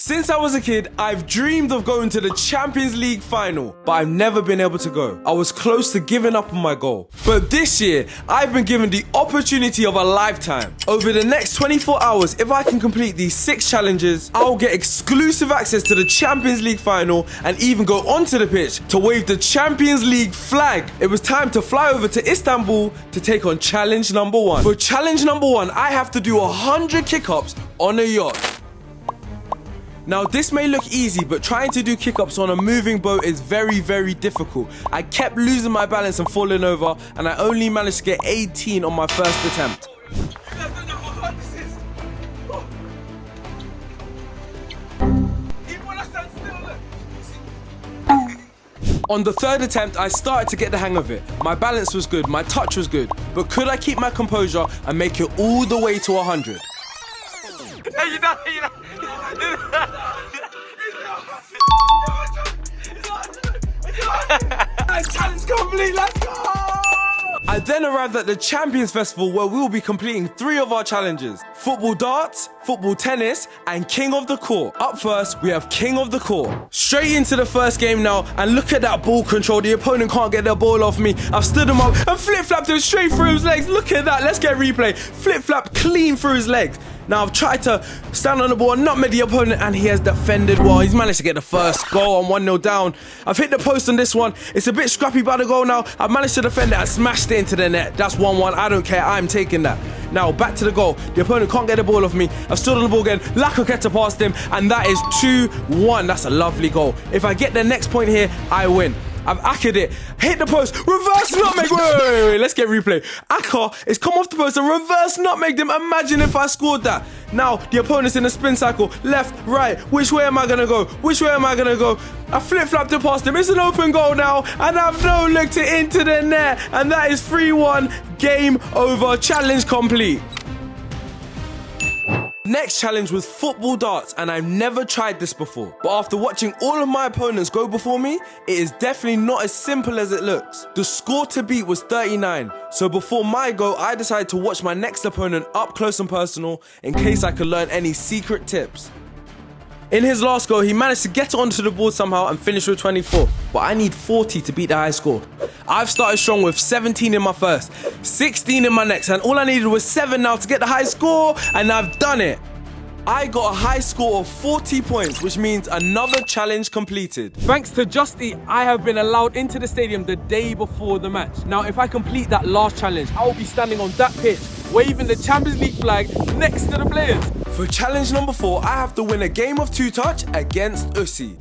Since I was a kid, I've dreamed of going to the Champions League final, but I've never been able to go. I was close to giving up on my goal. But this year, I've been given the opportunity of a lifetime. Over the next 24 hours, if I can complete these 6 challenges, I'll get exclusive access to the Champions League final and even go onto the pitch to wave the Champions League flag. It was time to fly over to Istanbul to take on challenge number 1. For challenge number 1, I have to do 100 kick-ups on a yacht. Now this may look easy, but trying to do kick-ups on a moving boat is very, very difficult. I kept losing my balance and falling over, and I only managed to get 18 on my first attempt. On the 3rd attempt, I started to get the hang of it. My balance was good, my touch was good, but could I keep my composure and make it all the way to 100? Challenge complete, let's go! I then arrived at the Champions Festival where we will be completing 3 of our challenges: football darts, football tennis, and King of the Court. Up first, we have King of the Court. Straight into the first game now, and look at that ball control. The opponent can't get the ball off me. I've stood him up and flip-flapped him straight through his legs. Look at that, let's get a replay. Flip-flap clean through his legs. Now I've tried to stand on the ball and nutmeg the opponent, and he has defended well. He's managed to get the first goal on 1-0 down. I've hit the post on this one. It's a bit scrappy by the goal now. I've managed to defend it and smashed it into the net. That's 1-1. I don't care. I'm taking that. Now back to the goal. The opponent can't get the ball off me. I've stood on the ball again. Lakoketa past him, and that is 2-1. That's a lovely goal. If I get the next point here, I win. I've ackered it, hit the post, reverse nutmeg, wait, let's get replay. Akka is come off the post and reverse nutmegged him. Imagine if I scored that. Now the opponent's in a spin cycle, left, right, which way am I gonna go? Which way am I gonna go? I flip-flapped it past him, it's an open goal now, and I've no-looked it into the net, and that is 3-1, game over, challenge complete. Next challenge was football darts, and I've never tried this before. But after watching all of my opponents go before me, it is definitely not as simple as it looks. The score to beat was 39, so before my go, I decided to watch my next opponent up close and personal in case I could learn any secret tips. In his last goal, he managed to get onto the board somehow and finish with 24, but I need 40 to beat the high score. I've started strong with 17 in my first, 16 in my next, and all I needed was 7 now to get the high score, and I've done it. I got a high score of 40 points, which means another challenge completed. Thanks to Just Eat, I have been allowed into the stadium the day before the match. Now, if I complete that last challenge, I will be standing on that pitch, waving the Champions League flag next to the players. For challenge number 4, I have to win a game of 2-touch against Ussi.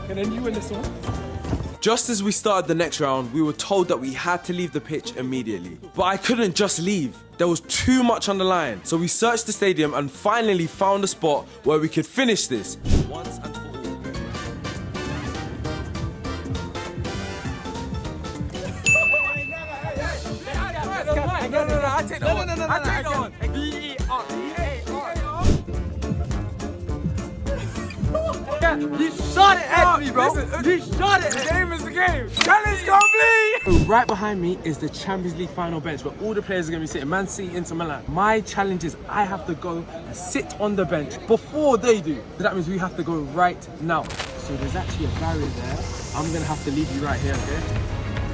And then you win this one. Just as we started the next round, we were told that we had to leave the pitch immediately. But I couldn't just leave. There was too much on the line. So we searched the stadium and finally found a spot where we could finish this once and for all. No, I take that one. I take that one. He shot it at me, bro. He shot it. The game is the game. Challenge complete. Right behind me is the Champions League final bench where all the players are going to be sitting. Man City, Inter Milan. My challenge is I have to go and sit on the bench before they do. So that means we have to go right now. So there's actually a barrier there. I'm going to have to leave you right here, okay?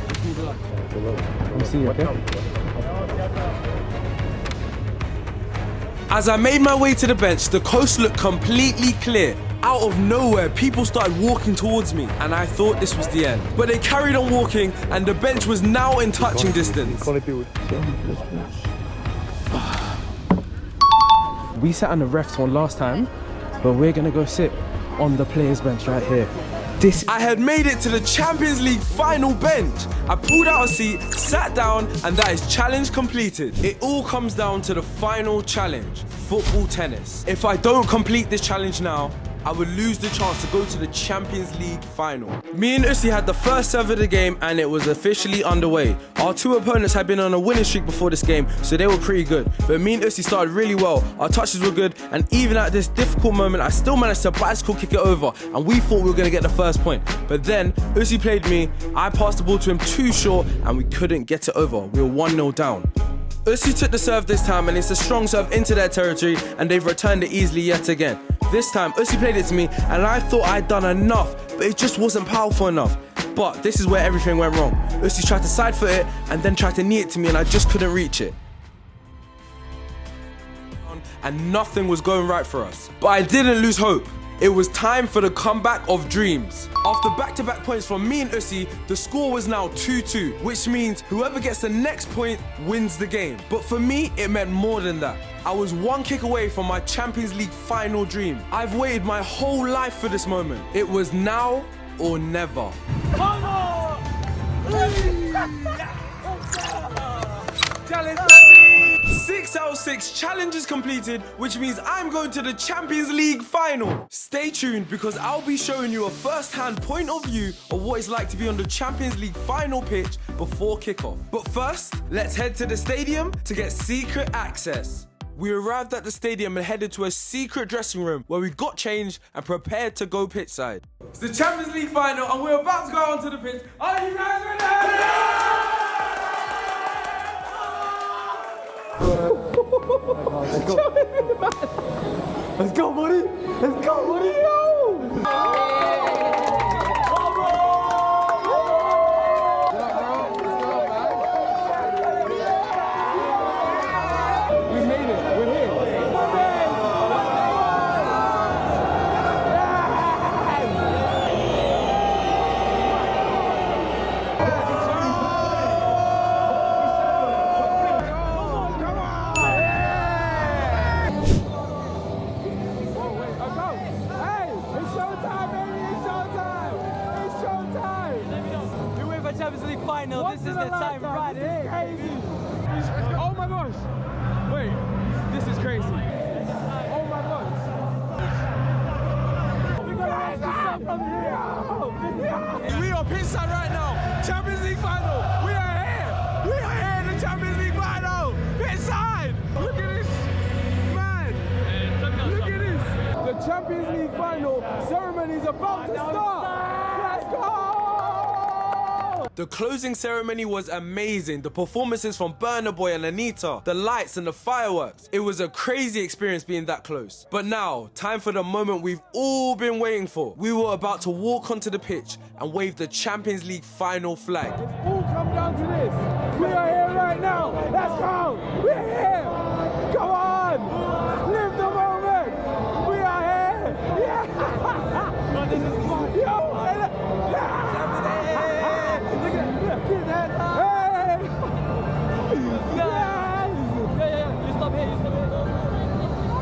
Let's move along. Let me see you, okay? As I made my way to the bench, the coast looked completely clear. Out of nowhere, people started walking towards me, and I thought this was the end. But they carried on walking, and the bench was now in touching distance. We sat on the refs one last time, but we're gonna go sit on the players' bench right here. I had made it to the Champions League final bench. I pulled out a seat, sat down, and that is challenge completed. It all comes down to the final challenge, football tennis. If I don't complete this challenge now, I would lose the chance to go to the Champions League final. Me and Ussi had the first serve of the game and it was officially underway. Our two opponents had been on a winning streak before this game, so they were pretty good. But me and Ussi started really well, our touches were good, and even at this difficult moment, I still managed to bicycle kick it over, and we thought we were going to get the first point. But then, Ussi played me, I passed the ball to him too short, and we couldn't get it over. We were 1-0 down. Ussi took the serve this time, and it's a strong serve into their territory, and they've returned it easily yet again. This time, Ussi played it to me, and I thought I'd done enough, but it just wasn't powerful enough. But this is where everything went wrong. Ussi tried to side foot it, and then tried to knee it to me, and I just couldn't reach it. And nothing was going right for us. But I didn't lose hope. It was time for the comeback of dreams. After back-to-back points from me and Ussi, the score was now 2-2, which means whoever gets the next point wins the game. But for me, it meant more than that. I was one kick away from my Champions League final dream. I've waited my whole life for this moment. It was now or never. Come on! Challenge 6 out of 6 challenges completed, which means I'm going to the Champions League final. Stay tuned because I'll be showing you a first-hand point of view of what it's like to be on the Champions League final pitch before kickoff. But first, let's head to the stadium to get secret access. We arrived at the stadium and headed to a secret dressing room where we got changed and prepared to go pitchside. It's the Champions League final and we're about to go onto the pitch. Are you guys ready? Let's go, buddy! Let's go, buddy! We made it. We're here. Champions League final. This is the time, right? This is crazy. Oh my gosh! Wait, this is crazy. Oh my gosh! We are pitchside right now. Champions League final. We are here. We are here in the Champions League final. Pitchside. Look at this, man. Look at this. The Champions League final ceremony is about to start. Let's go. The closing ceremony was amazing. The performances from Burna Boy and Anita, the lights and the fireworks. It was a crazy experience being that close. But now, time for the moment we've all been waiting for. We were about to walk onto the pitch and wave the Champions League final flag. It's all come down to this. We are here right now. Let's go. We're here. Come on. Live the moment. We are here. Yeah. But this is fun.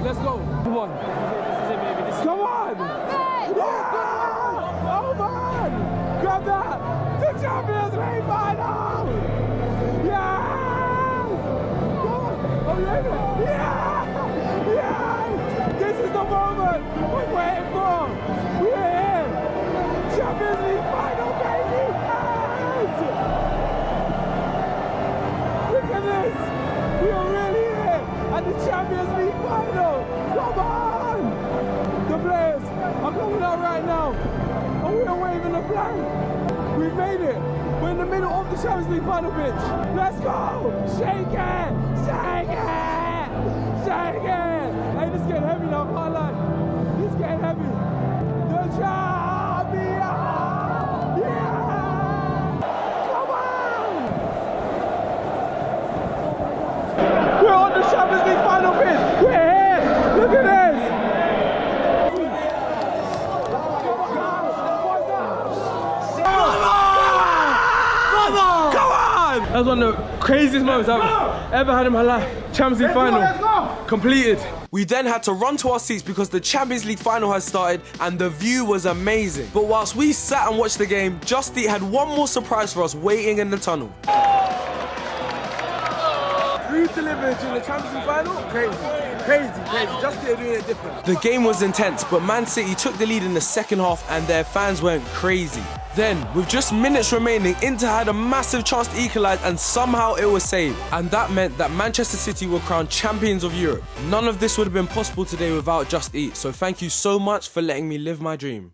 Let's go. Come on. Come on. Yeah. Oh man. Grab that. The Champions League final. Yeah. Oh yeah. Yeah. Yeah. This is the moment we're waiting for. We're here. Champions League final, baby. Yes. Look at this. We are really here at the Champions League final. Come on! The players are coming out right now, and we are waving the flag. We've made it. We're in the middle of the Champions League final pitch. Let's go! Shake it! Shake it! Shake it! Hey, this is getting heavy now, I can't lie. This is getting heavy. The champion! Yeah! Come on! We're on the Champions League final pitch. We're here. Look at this. Come on! That was one of the craziest moments I've ever had in my life. Champions League final completed. We then had to run to our seats because the Champions League final had started and the view was amazing. But whilst we sat and watched the game, Just Eat had one more surprise for us waiting in the tunnel. Food delivered to the Champions League final? Crazy. Crazy. Just here doing it different. The game was intense, but Man City took the lead in the second half and their fans went crazy. Then, with just minutes remaining, Inter had a massive chance to equalise and somehow it was saved. And that meant that Manchester City were crowned champions of Europe. None of this would have been possible today without Just Eat, so thank you so much for letting me live my dream.